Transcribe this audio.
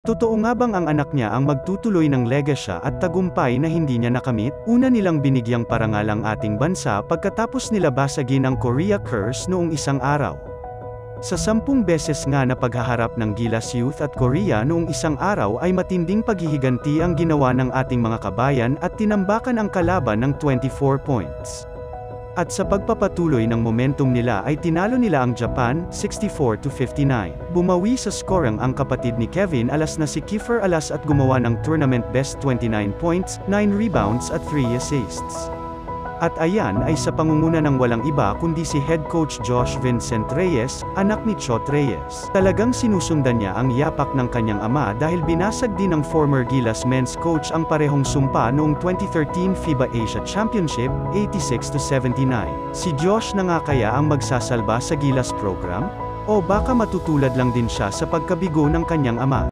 Totoo nga bang ang anak niya ang magtutuloy ng legasya at tagumpay na hindi niya nakamit? Una nilang binigyang parangal ang ating bansa pagkatapos nila basagin ang Korea Curse noong isang araw. Sa 10 beses nga na paghaharap ng Gilas Youth at Korea noong isang araw ay matinding paghihiganti ang ginawa ng ating mga kabayan at tinambakan ang kalaban ng 24 points. At sa pagpapatuloy ng momentum nila ay tinalo nila ang Japan, 64-59. Bumawi sa skorang ang kapatid ni Kevin Alas na si Kiefer Alas at gumawa ng tournament best 29 points, 9 rebounds at 3 assists. At ayan ay sa pangunguna ng walang iba kundi si head coach Josh Vincent Reyes, anak ni Chot Reyes. Talagang sinusundan niya ang yapak ng kanyang ama dahil binasag din ng former Gilas men's coach ang parehong sumpa noong 2013 FIBA Asia Championship, 86-79. Si Josh na nga kaya ang magsasalba sa Gilas program? O baka matutulad lang din siya sa pagkabigo ng kanyang ama?